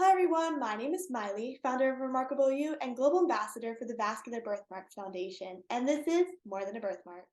Hi everyone, my name is Miley, founder of Remarkable You and global ambassador for the Vascular Birthmarks Foundation, and this is More Than a Birthmark.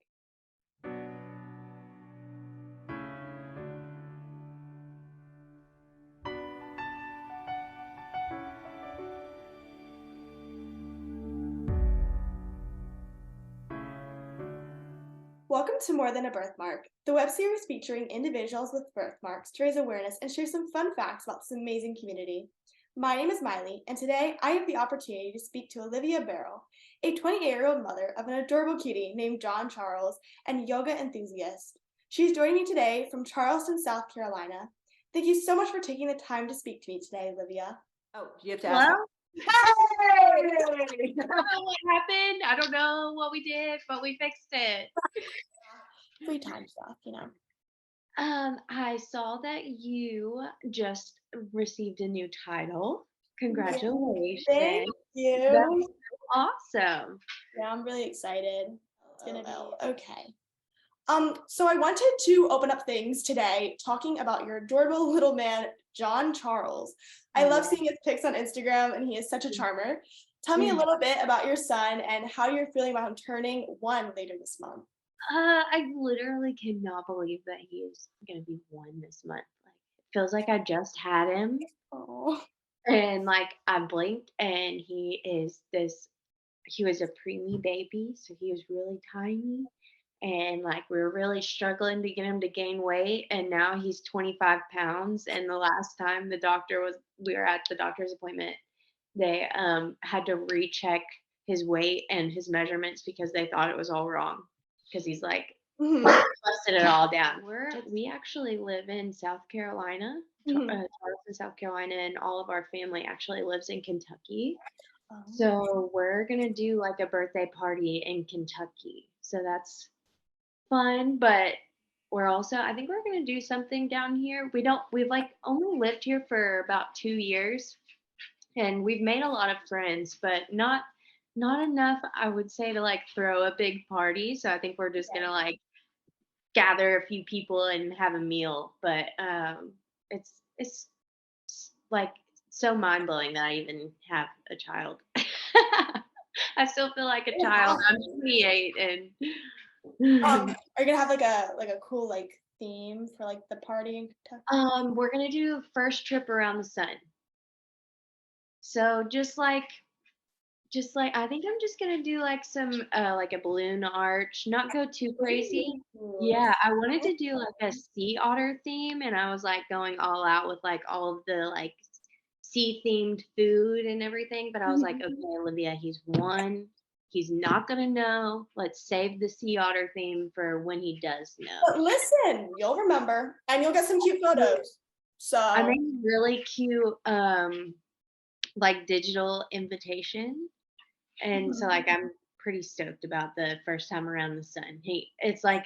Welcome to More Than a Birthmark, the web series featuring individuals with birthmarks to raise awareness and share some fun facts about this amazing community. My name is Miley, and today I have the opportunity to speak to Alivia Barrell, a 28-year-old mother of an adorable cutie named John Charles and yoga enthusiast. She's joining me today from Charleston, South Carolina. Thank you so much for taking the time to speak to me today, Olivia. Oh, you have to ask. Hello? Hey! I don't know what happened. I don't know what we did, but we fixed it. Free time stuff. I saw that you just received a new title. Congratulations. Thank you. That's awesome. Yeah, I'm really excited. It's gonna be okay. So I wanted to open up things today talking about your adorable little man, John Charles. I love seeing his pics on Instagram, and he is such a charmer. Tell me a little bit about your son and how you're feeling about him turning 1 later this month. I literally cannot believe that he is gonna be 1 this month. Like, it feels like I just had him, Oh, and like I blinked, and he was a preemie baby, so he was really tiny. And like we were really struggling to get him to gain weight, and now he's 25 pounds. And the last time we were at the doctor's appointment, they had to recheck his weight and his measurements because they thought it was all wrong, because he's like mhm, busted it all down. We actually live in South Carolina, mhm. Charleston, South Carolina, and all of our family actually lives in Kentucky. Oh, So we're gonna do like a birthday party in Kentucky. So that's fun, but I think we're gonna do something down here. We've like only lived here for about 2 years, and we've made a lot of friends, but not enough, I would say, to like throw a big party. So I think we're just gonna like gather a few people and have a meal. But it's like so mind blowing that I even have a child. I still feel like a child. I'm 28 and are you gonna have like a cool like theme for like the party in Kentucky? we're gonna do first trip around the sun. So just like I think I'm just gonna do like some like a balloon arch, not go too crazy. Ooh. Yeah, I wanted to do like a sea otter theme, and I was like going all out with like all of the like sea themed food and everything, but I was like, okay, Olivia, he's 1. He's not gonna know. Let's save the sea otter theme for when he does know. But listen, you'll remember, and you'll get some cute photos. I So, made a really cute like digital invitation. And so like I'm pretty stoked about the first time around the sun. It's like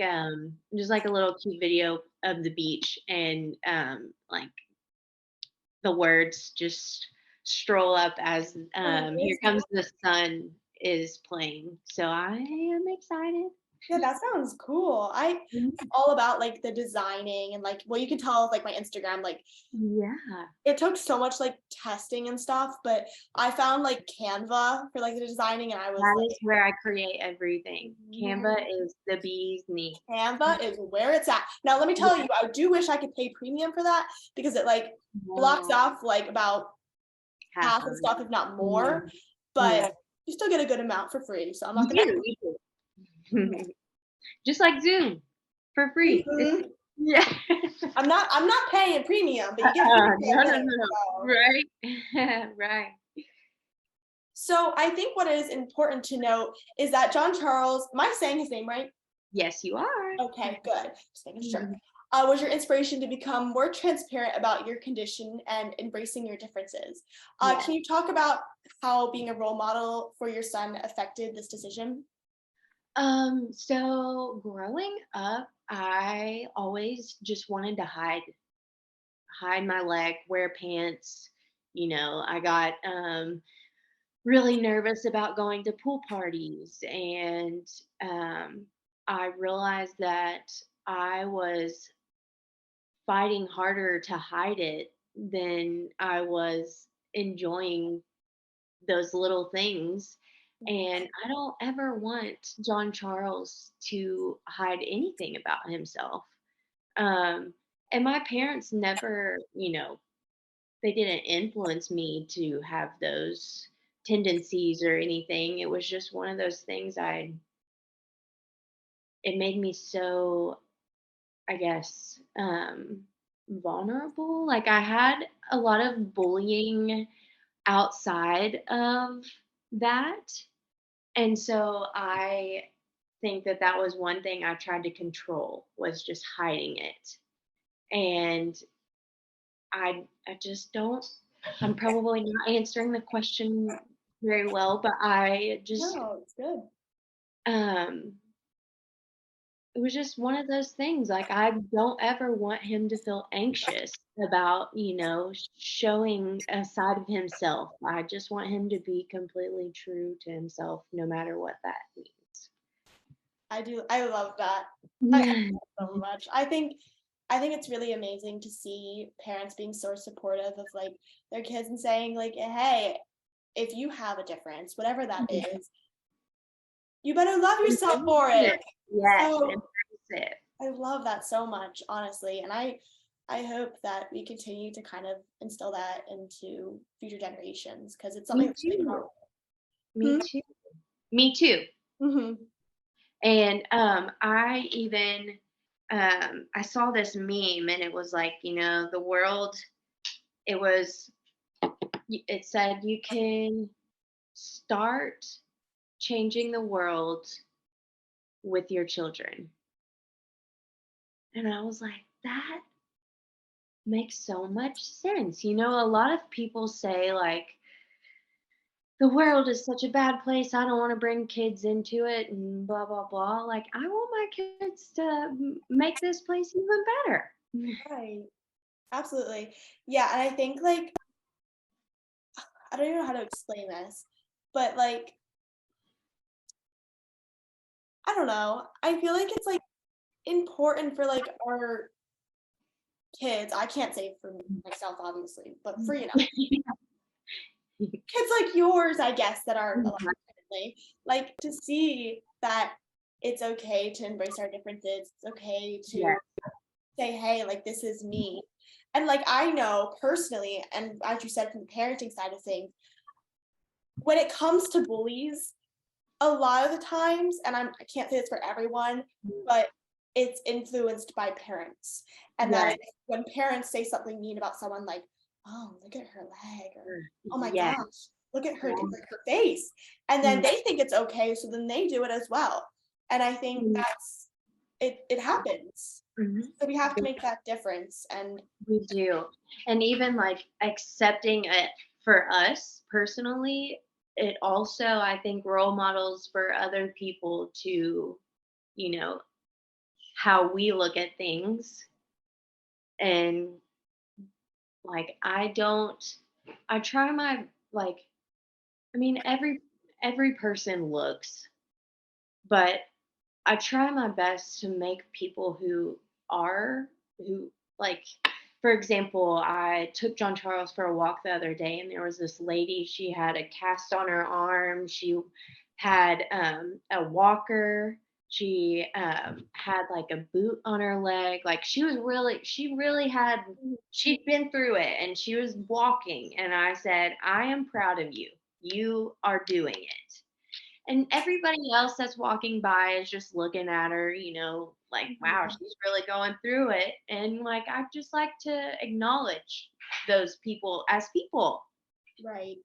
just like a little cute video of the beach, and like the words just stroll up as Here Comes the Sun is playing. So I am excited. yeah, that sounds cool. I'm all about like the designing and like, well, you can tell with, like my Instagram, like Yeah. it took so much like testing and stuff, but I found like Canva for like the designing, and I was That like, is where I create everything. "Mhm, Canva is the bee's knee. Canva is where it's at." Now, let me tell you, I do wish I could pay premium for that because it like blocks Yeah. off like about Half half of the it. stuff, if not Yeah. more, Yeah. but you still get a good amount for free. So I'm You not gonna. do. You do. Just like Zoom for free. Mhm. Yeah. I'm not paying premium, but you get free No, no, with it. no. So. Right. Right. So I think what is important to note is that John Charles, am I saying his name right? Yes, you are. Okay, good. Just making sure. Was your inspiration to become more transparent about your condition and embracing your differences. Yeah. Can you talk about how being a role model for your son affected this decision? So growing up, I always just wanted to hide my leg, wear pants. I got really nervous about going to pool parties, and I realized that I was fighting harder to hide it than I was enjoying those little things. And I don't ever want John Charles to hide anything about himself. Um, and my parents never, they didn't influence me to have those tendencies or anything. It was just one of those things it made me so, I guess, vulnerable. Like I had a lot of bullying outside of that. And so I think that that was one thing I tried to control was just hiding it. And I just don't I'm probably not answering the question very well, but I just No, it's good. um it was just one of those things. Like I don't ever want him to feel anxious about, showing a side of himself. I just want him to be completely true to himself no matter what that means. I love that. I so much. I think it's really amazing to see parents being so supportive of like their kids and saying like, hey, if you have a difference, whatever that is, you better love yourself for it. Yes, So embrace it. I love that so much, honestly. And I hope that we continue to kind of instill that into future generations because it's something Me that's really too. powerful. Me too. Me too. Mm-hmm. And I even I saw this meme and it was like, the world, it was it said you can start changing the world with your children. And I was like, that makes so much sense. A lot of people say like the world is such a bad place. I don't want to bring kids into it and blah blah blah. Like I want my kids to make this place even better. Right. Absolutely. Yeah, and I think like I don't even know how to explain this, but like I don't know. I feel like it's like important for like our kids. I can't say for myself obviously, but for kids like yours, I guess, that are alive currently, like to see that it's okay to embrace our differences. It's okay Yeah. to say, hey, like this is me. And like I know personally, and as you said from the parenting side of things, when it comes to bullies, a lot of the times, and I can't say this for everyone, but it's influenced by parents. And that Yes. is when parents say something mean about someone like, oh, look at her leg, or oh my Yes. gosh, look at her, Yeah. like, her face. And then they think it's okay, so then they do it as well. And I think that's it happens. Mhm. So we have to make that difference. And We do. And even like accepting it for us personally, it also, I think, role models for other people to, you know, how we look at things. And like, I try my, like, I mean, every person looks, but I try my best to make people who like, for example, I took John Charles for a walk the other day and there was this lady, she had a cast on her arm, she had a walker, she had like a boot on her leg, like she'd been through it and she was walking, and I said, I am proud of you. You are doing it. And everybody else that's walking by is just looking at her, like, wow, she's really going through it. And like, I just like to acknowledge those people as people. right,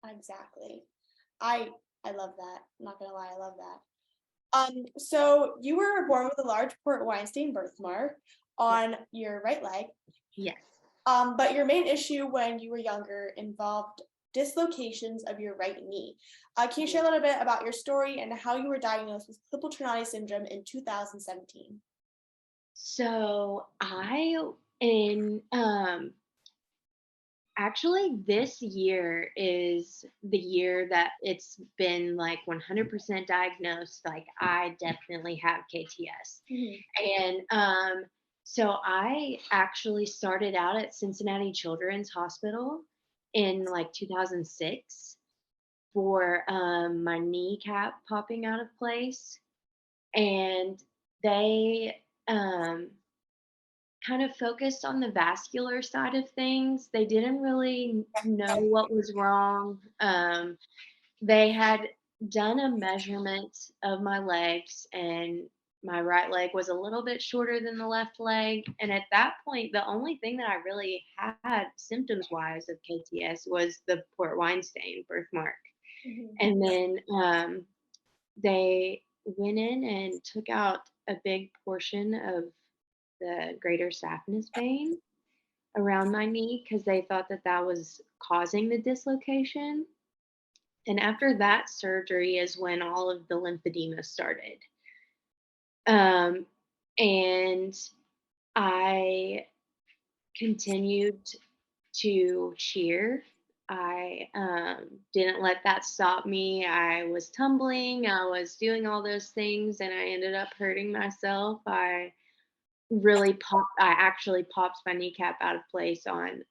exactly. I love that. I'm not gonna lie, I love that. So you were born with a large Port Weinstein birthmark Yeah. on your right leg. Yes. But your main issue when you were younger involved dislocations of your right knee. Can you share a little bit about your story and how you were diagnosed with Klippel-Trenaunay Syndrome in 2017? So in actually this year is the year that it's been like 100% diagnosed. Like I definitely have KTS. Mhm. And so I actually started out at Cincinnati Children's Hospital, in like 2006 for my kneecap popping out of place. And they kind of focused on the vascular side of things. They didn't really know what was wrong. They had done a measurement of my legs, and my right leg was a little bit shorter than the left leg. And at that point, the only thing that I really had symptoms wise of KTS was the port wine stain birthmark. Mhm. And then they went in and took out a big portion of the greater saphenous vein around my knee because they thought that that was causing the dislocation. And after that surgery is when all of the lymphedema started. Um, and I continued to cheer. I didn't let that stop me. I was tumbling, I was doing all those things, and I ended up hurting myself. I actually popped my kneecap out of place on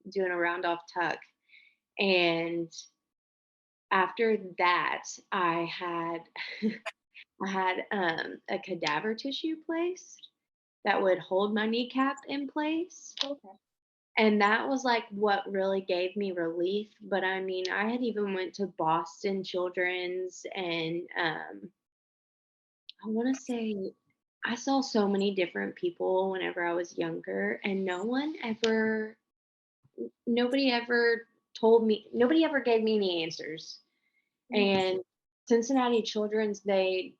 doing a round off tuck. And after that, I had a cadaver tissue placed that would hold my kneecap in place. Okay. And that was like what really gave me relief. But I mean, I had even went to Boston Children's, and I want to say I saw so many different people whenever I was younger, and nobody ever nobody ever gave me any answers. Mhm. And Cincinnati Children's, they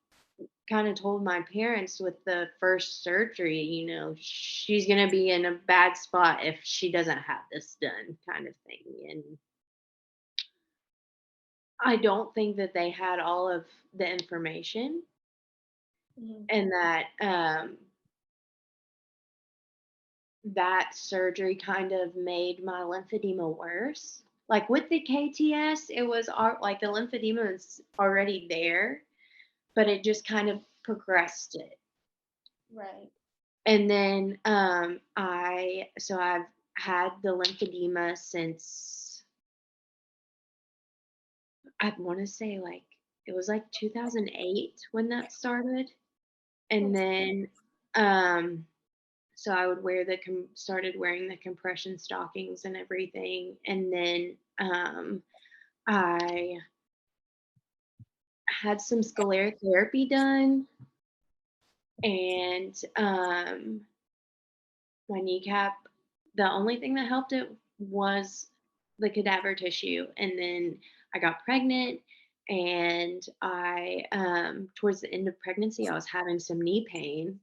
kind of told my parents with the first surgery, she's going to be in a bad spot if she doesn't have this done, kind of thing. And I don't think that they had all of the information, Mhm. and that surgery kind of made my lymphedema worse. Like with the KTS, it was like the lymphedema is already there, but it just kind of progressed it. Right. And then I've had the lymphedema since I want to say like it was like 2008 when that started. And Okay. then so I would started wearing the compression stockings and everything. And then I had some sclerotherapy done, and my kneecap, the only thing that helped it was the cadaver tissue. And then I got pregnant, and I towards the end of pregnancy I was having some knee pain,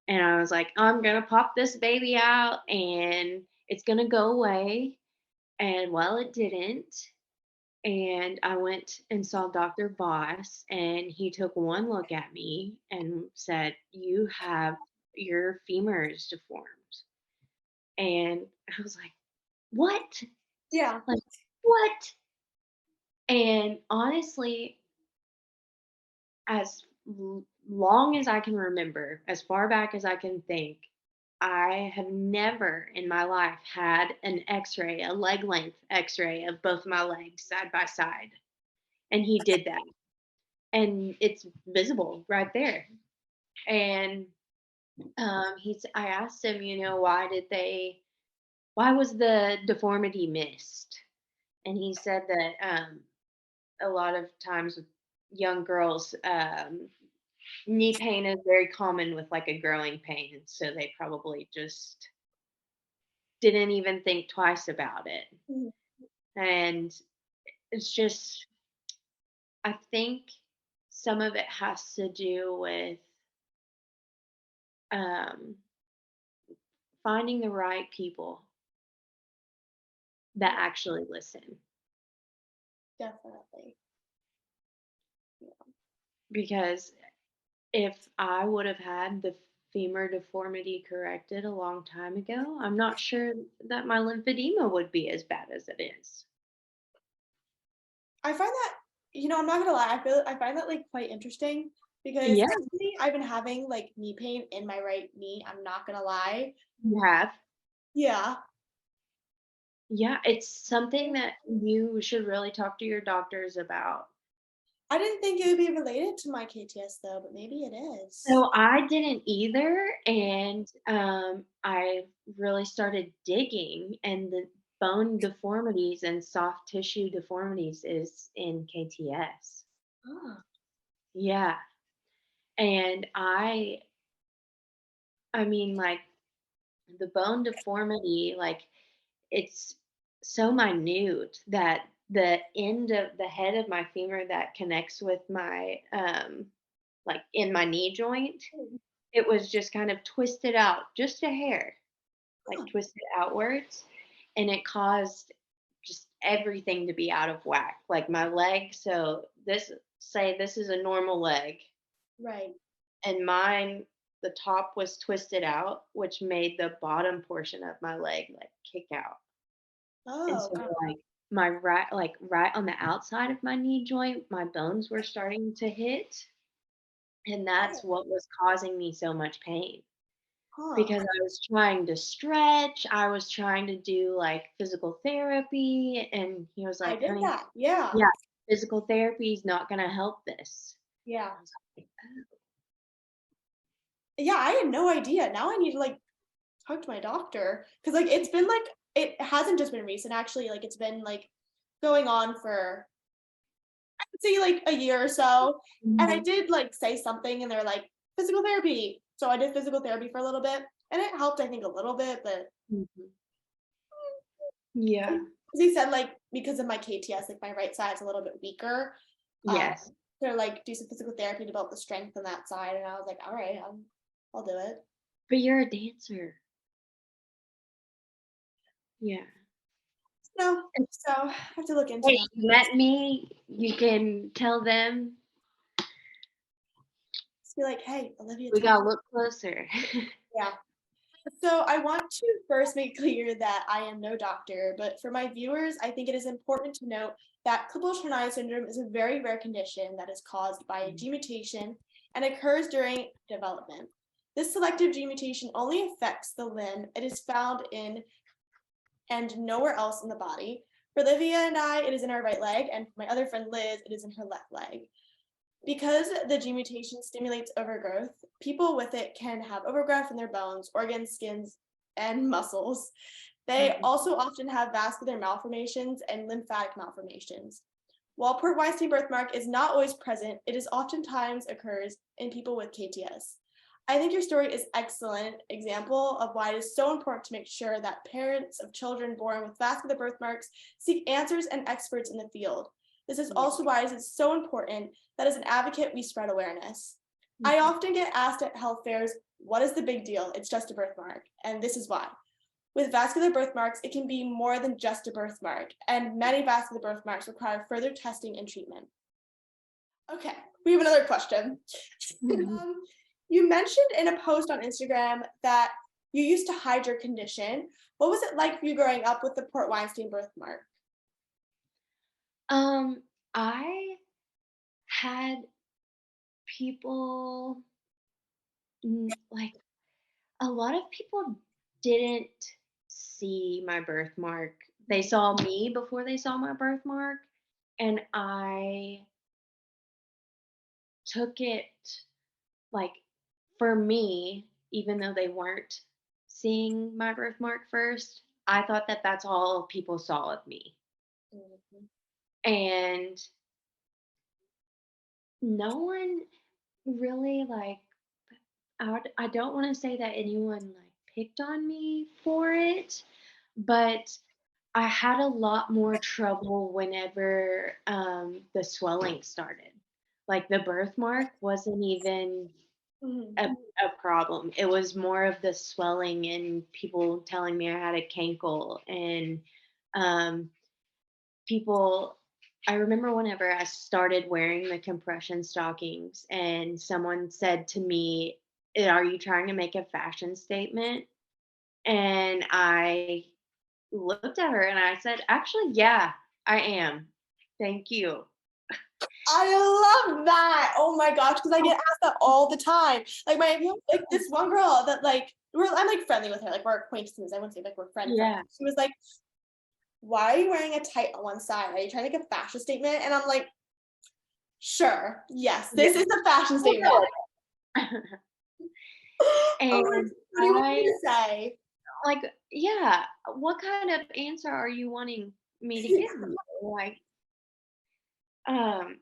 and I was like, I'm gonna pop this baby out and it's gonna go away. And well, it didn't. And I went and saw Dr. Boss, and he took one look at me and said, your femur is deformed. And I was like, what? Yeah. Like, what? And honestly, as long as I can remember, as far back as I can think, I have never in my life had an x-ray, a leg length x-ray of both my legs side by side. And he did that. And it's visible right there. And I asked him, why was the deformity missed? And he said that a lot of times with young girls, knee pain is very common with like a growing pain, so they probably just didn't even think twice about it. Mhm. And it's just, I think some of it has to do with um, finding the right people that Yeah. actually listen. Definitely. Because if I would have had the femur deformity corrected a long time ago, I'm not sure that my lymphedema would be as bad as it is. I find that, I'm not gonna lie, I find that like quite interesting because Yeah, recently I've been having like knee pain in my right knee. I'm not gonna lie. you have. Yeah. Yeah, it's something that you should really talk to your doctors about. I didn't think it would be related to my KTS though, but maybe it is. So I didn't either, and I really started digging, and the bone deformities and soft tissue deformities is in KTS. Oh, Yeah, and I mean, like the bone deformity, like it's so minute that the end of the head of my femur that connects with my like in my knee joint, it was just kind of twisted out just a hair, like huh. twisted outwards, and it caused just everything to be out of whack. Like my leg, so this is a normal leg, Right. and mine, the top was twisted out, which made the bottom portion of my leg like kick out. And Oh, so, God. like, my right on the outside of my knee joint, my bones were starting to hit, and that's what was causing me so much pain, Huh. because I was trying to stretch, I was trying to do, like, physical therapy, and he was I like, did "Honey, that. Yeah. yeah, physical therapy is not gonna help this." Yeah. I was like, Yeah, I had no idea. Now I need to like talk to my doctor because like it's been like it hasn't just been recent actually. Like it's been like going on for I would say like a year or so. And I Mhm, did like say something and they're like physical therapy. So I did physical therapy for a little bit and it helped I think a little bit, but mhm. Yeah. 'cause he said like because of my KTS, like my right side's a little bit weaker. Um, Yes. to like do some physical therapy to build the strength on that side. And I was like, all right, I'll do it. But you're a dancer. Yeah. No, so I have to look into Hey, that. you met me, you can tell them Just be like, hey, Olivia, we tell me. gotta look closer. Yeah. So I want to first make clear that I am no doctor, but for my viewers, I think it is important to note that Klippel-Trenaunay Syndrome is a very rare condition that is caused by a gene mutation and occurs during development. This selective gene mutation only affects the limb it is found in and nowhere else in the body. For Olivia and I, it is in our right leg, and for my other friend Liz, it is in her left leg. Because the gene mutation stimulates overgrowth, people with it can have overgrowth in their bones, organs, skins, and muscles. They Mhm, also often have vascular malformations and lymphatic malformations. While Port Weinstein birthmark is not always present, it is oftentimes occurs in people with KTS. I think your story is an excellent example of why it is so important to make sure that parents of children born with vascular birthmarks seek answers and experts in the field. This is yeah, also why it is so important that as an advocate, we spread awareness. I mhm, often get asked at health fairs, what is the big deal? It's just a birthmark. And this is why. With vascular birthmarks, it can be more than just a birthmark, and many vascular birthmarks require further testing and treatment. Okay, we have another question. mhm. um, you mentioned in a post on Instagram that you used to hide your condition. What was it like for you growing up with the Port Weinstein birthmark? Um, I had people, like, a lot of people didn't see my birthmark. They saw me before they saw my birthmark, and I took it, like, for me, even though they weren't seeing my birthmark first, I thought that that's all people saw of me. Mhm. And no one really, like, I don't want to say that anyone like picked on me for it, but I had a lot more trouble whenever the swelling started. Like the birthmark wasn't even Mhm. a problem. It was more of the swelling and people telling me I had a cankle and um, people. I remember whenever I started wearing the compression stockings and someone said to me, "Are you trying to make a fashion statement?" And I looked at her and I said, "Actually, yeah, I am. Thank you." I love that. Oh my gosh, because I get asked that all the time. Like my like this one girl that like I'm like friendly with her, like we're acquaintances. I wouldn't say like we're friend. Yeah. She was like, why are you wearing a tight on one side? Are you trying to make a fashion statement? And I'm like, sure, yes, this is a fashion statement. And I'm like, what do you want me to say? like, yeah, what kind of answer are you wanting me to give you? Like, um,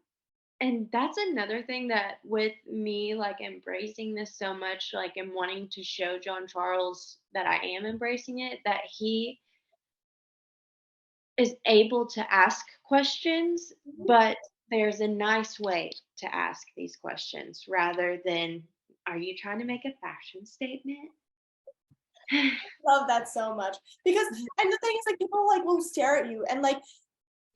and that's another thing that with me, like embracing this so much, like, and wanting to show John Charles that I am embracing it, that he is able to ask questions, but there's a nice way to ask these questions rather than, are you trying to make a fashion statement? Love that so much because, and the thing is, like, people like will stare at you and like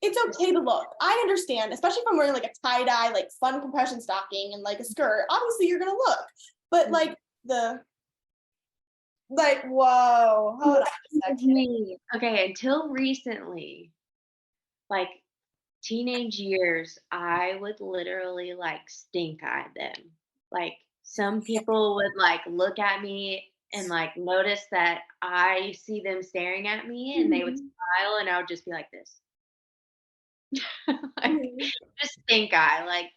it's okay to look. I understand, especially if I'm wearing like a tie dye, like fun compression stocking and like a skirt. Obviously, you're gonna look, but like the like, whoa, hold on a second. Me. Okay, until recently, like teenage years, I would literally like stink eye them. Like some people would like look at me and like notice that I see them staring at me and they would smile and I would just be like this. Like Mhm. just stink eye. Like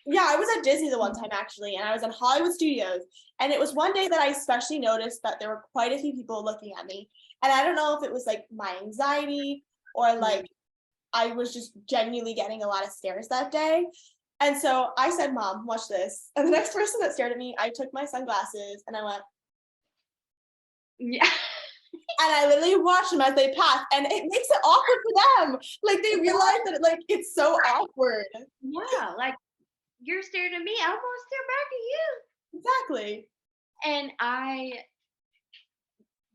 Yeah, I was at Disney the one time actually, and I was in Hollywood Studios, and it was one day that I especially noticed that there were quite a few people looking at me, and I don't know if it was like my anxiety or like I was just genuinely getting a lot of stares that day. And so I said, Mom, watch this. And the next person that stared at me, I took my sunglasses and I went, yeah. and I literally watched them as they passed. And it makes it awkward for them. Like they realize that like it's so awkward. Yeah, like you're staring at me, I'm gonna stare back at you. Exactly. And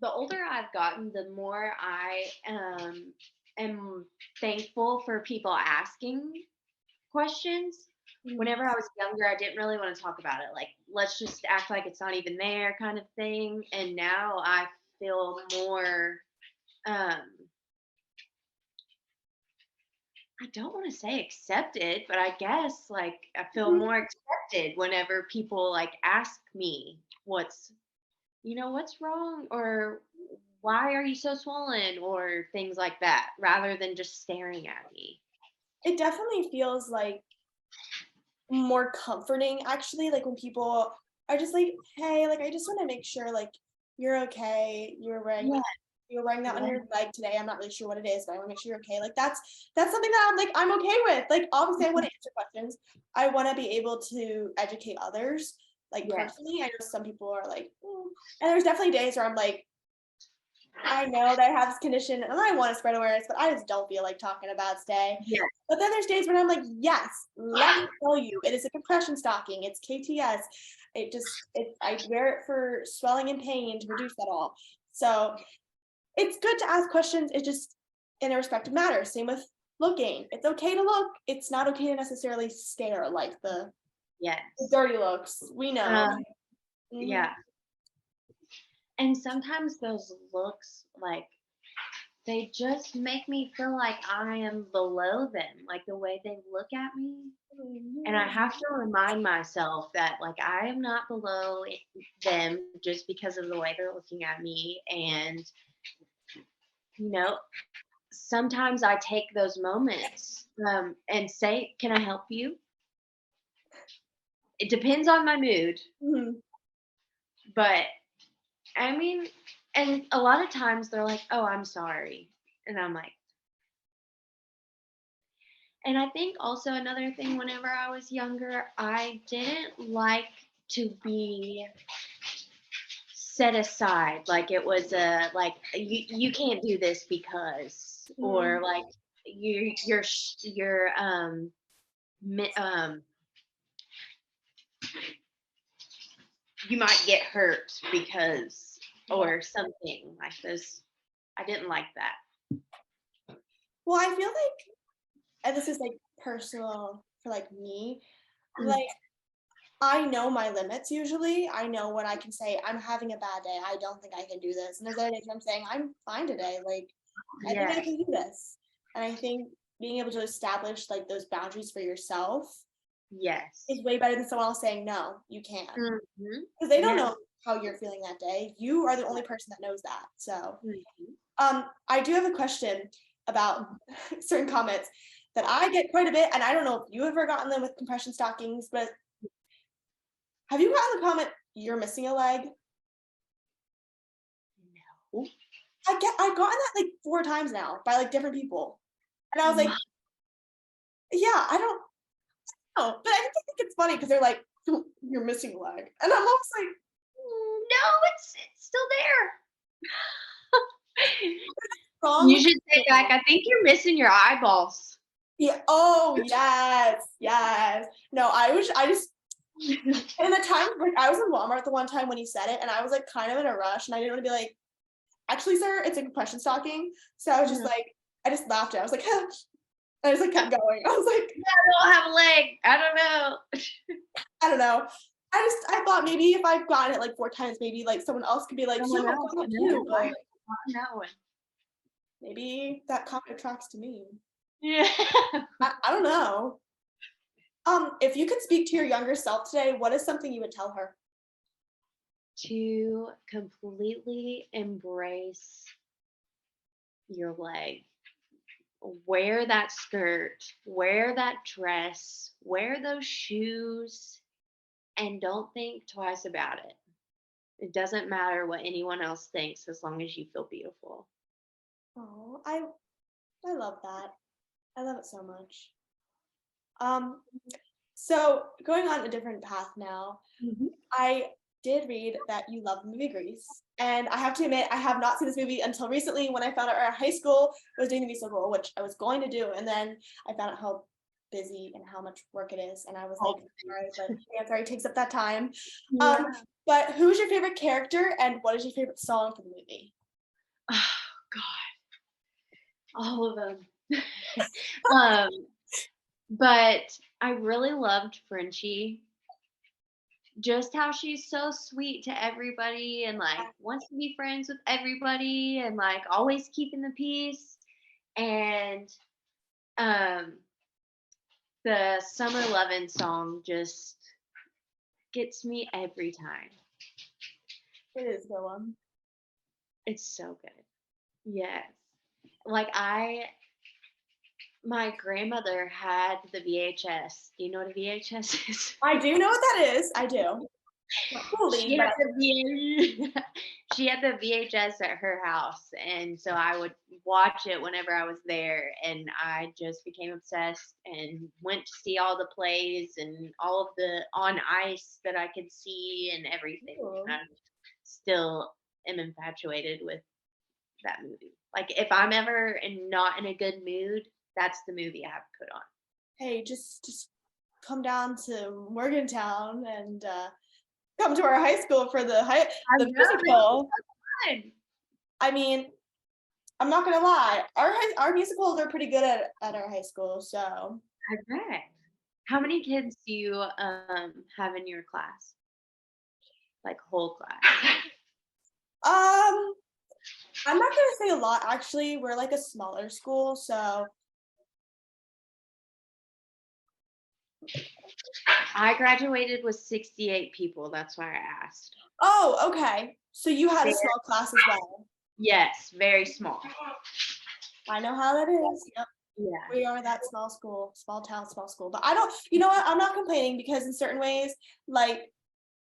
the older I've gotten, the more I am thankful for people asking questions. Whenever I was younger, I didn't really want to talk about it. Like, let's just act like it's not even there, kind of thing. And now I feel more. I don't want to say accepted, but I guess like I feel more accepted whenever people like ask me what's wrong or why are you so swollen or things like that rather than just staring at me. It definitely feels like more comforting actually, like when people are just like, hey, like I just want to make sure like you're okay. Yeah. You're wearing that on Yeah. your leg today. I'm not really sure what it is, but I want to make sure you're okay. Like that's something that I'm okay with. Like obviously I want to answer questions. I want to be able to educate others. Like Yes. personally, I know some people are like, and there's definitely days where I'm like, I know that I have this condition and I want to spread awareness, but I just don't feel like talking about it today. Yes. But then there's days when I'm like, yes, let me tell you, it is a compression stocking, it's KTS. I wear it for swelling and pain to reduce that all. So it's good to ask questions. It's just in a respective matter. Same with looking. It's okay to look. It's not okay to necessarily stare like the Yes. dirty looks. We know. Yeah. And sometimes those looks like they just make me feel like I am below them, like the way they look at me. And I have to remind myself that like I am not below them just because of the way they're looking at me. And you know, sometimes I take those moments and say, "Can I help you?" It depends on my mood, Mhm. but I mean, and a lot of times they're like, "Oh, I'm sorry," and I'm like, and I think also another thing, whenever I was younger, I didn't like to be set aside. Like it was a like you can't do this because, or like you're you might get hurt because or something like this. I didn't like that. Well, I feel like, and this is like personal for like me, like I know my limits usually. I know when I can say I'm having a bad day. I don't think I can do this. And there's other days I'm saying I'm fine today. Like I think I Yeah. can do this. And I think being able to establish like those boundaries for yourself Yes. is way better than someone else saying no, you can't. Mhm. Because they don't Yeah. know how you're feeling that day. You are the only person that knows that. So Mhm. I do have a question. about certain comments that I get quite a bit, and I don't know if you ever gotten them with compression stockings, but have you gotten the comment, "You're missing a leg"? No. I've gotten that like 4 times now by like different people. And I was like, yeah, I don't know. But I think it's funny because they're like, "You're missing a leg." And I'm almost like, No, it's still there. wrong. You should say back, I think you're missing your eyeballs. Yeah. Oh, yes. Yes. No, I just and the time, like I was in Walmart the one time when he said it, and I was like kind of in a rush, and I didn't want to be like, "Actually, sir, it's a compression stocking." So I was just like, I just laughed. I was like, I just like kept going. I was like, I don't have a leg. I don't know. I don't know. I thought maybe if I've gotten it like 4 times, maybe like someone else could be like, Someone "Yeah, I've else. gotten it too," but That one. maybe that comment attracts to me. Yeah. I don't know. If you could speak to your younger self today, what is something you would tell her? To completely embrace your leg. Wear that skirt, wear that dress, wear those shoes, and don't think twice about it. It doesn't matter what anyone else thinks as long as you feel beautiful. Oh, I love that. I love it so much. Um, so going on a different path now, I did read that you love the movie Grease, and I have to admit I have not seen this movie until recently when I found out our high school was doing the musical, which I was going to do, and then I found out how busy and how much work it is, and I was like, sorry, but dance already takes up that time. But who is your favorite character, and what is your favorite song for the movie? Oh God, all of them. um, but I really loved Frenchie. Just how she's so sweet to everybody and like wants to be friends with everybody and like always keeping the peace. And the Summer Lovin' song just gets me every time. It is the one. It's so good. Yes. Like my grandmother had the VHS. Do you know what a VHS is? I do know what that is. I do. She had she had the VHS at her house, and so I would watch it whenever I was there, and I just became obsessed and went to see all the plays and all of the on ice that I could see and everything. Cool. I still am infatuated with that movie. Like if I'm ever not in a good mood, that's the movie I have to put on. Hey, just come down to Morgantown and come to our high school for the musical. I mean, I'm not gonna lie, our musicals are pretty good at our high school. So I bet. How many kids do you have in your class? Like whole class? I'm not gonna say a lot. Actually, we're like a smaller school, so. I graduated with 68 people. That's why I asked. Oh, okay. So you had a small class as well. Yes, very small. I know how that is. Yep. Yeah. We are that small school, small town, small school. But I don't, you know what? I'm not complaining because in certain ways, like,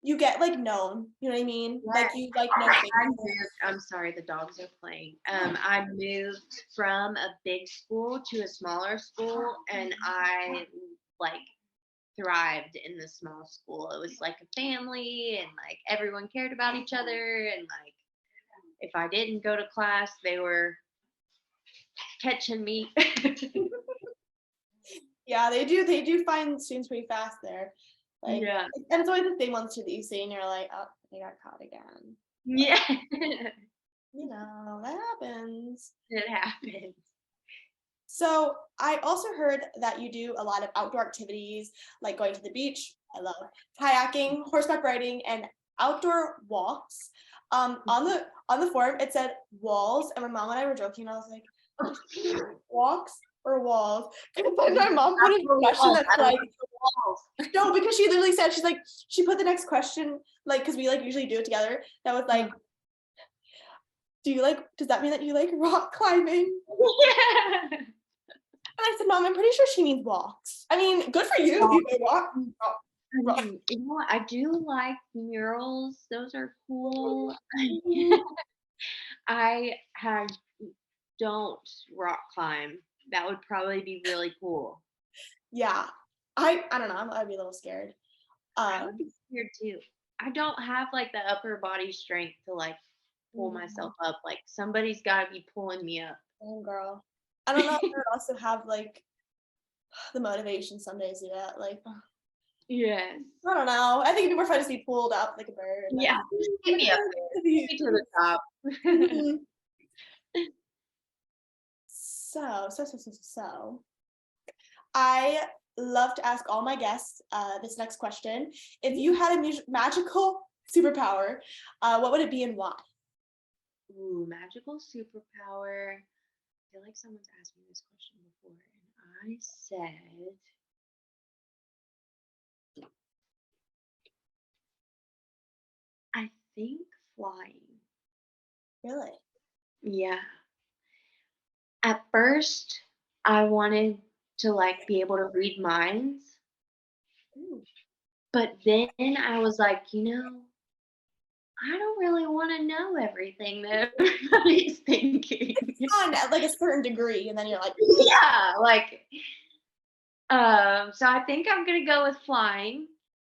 you get like known. You know what I mean? Right. Like you like know things. I'm sorry, the dogs are playing. I moved from a big school to a smaller school, and I like thrived in the small school. It was like a family, and like everyone cared about each other, and like if I didn't go to class, they were catching me. Yeah, they do find students pretty fast there. Like, yeah. And it's always the same ones too that you see, and you're like, oh, they got caught again. Yeah. You know, that happens. It happens. So I also heard that you do a lot of outdoor activities, like going to the beach. I love kayaking, horseback riding, and outdoor walks. On the form it said walls, and my mom and I were joking. And I was like, walks or walls? And then my mom put a question that's like, no, because she literally said she put the next question like because we like usually do it together. That was like, does that mean that you like rock climbing? Yeah. Mom, I'm pretty sure she means walks. I mean, good for you. You may walk. You know what? I do like murals. Those are cool. I have don't rock climb. That would probably be really cool. Yeah. I don't know. I'd be a little scared. I would be scared too. I don't have like the upper body strength to like pull myself up. Like somebody's got to be pulling me up. Oh, girl. I don't know if I would also have like the motivation some days to do that. Like, Yes. I don't know. I think it'd be more fun to be pulled up like a bird. Yeah. Get me up there. Get me to the top. Mhm. So, I love to ask all my guests this next question. If you had a magical superpower, what would it be and why? Ooh, magical superpower. I feel like someone's asked me this question before, and I said, I think flying. Really? Yeah. At first, I wanted to like be able to read minds, Ooh. but then I was like, I don't really want to know everything that everybody's thinking. Fun at like a certain degree, and then you're like, Yeah, like, so I think I'm gonna go with flying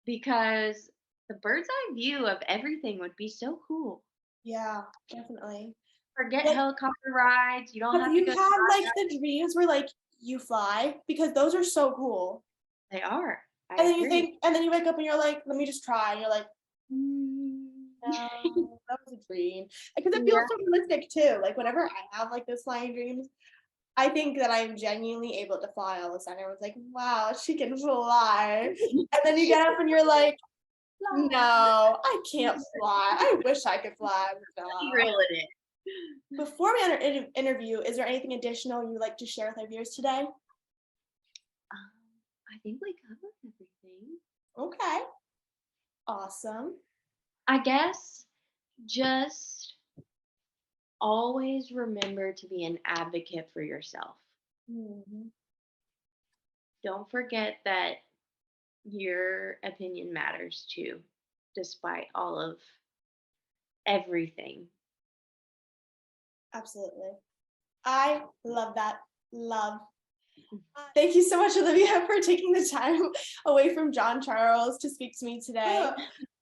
because the bird's eye view of everything would be so cool. yeah, definitely. Forget Like, helicopter rides. You don't have have to you go. had like the dreams where like you fly? Because those are so cool. They are. I And then you agree. think, and then you wake up and you're like, let me just try. And you're like, Mm. no, that was a dream. Because it Yeah. feels so realistic too. Like whenever I have like those flying dreams, I think that I'm genuinely able to fly all of a sudden. Everyone's like, wow, she can fly. And then you get up and you're like, no, I can't fly. I wish I could fly. But no. Real in it. Before we enter interview, is there anything additional you'd like to share with our viewers today? I think we covered everything. Okay. Awesome. I guess just always remember to be an advocate for yourself. Mhm. Don't forget that your opinion matters too, despite all of everything. Absolutely. I love that. Love. Thank you so much, Olivia, for taking the time away from John Charles to speak to me today.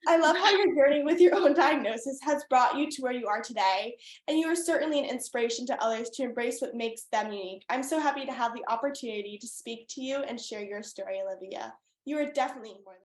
I love how your journey with your own diagnosis has brought you to where you are today, and you are certainly an inspiration to others to embrace what makes them unique. I'm so happy to have the opportunity to speak to you and share your story, Olivia. You are definitely more than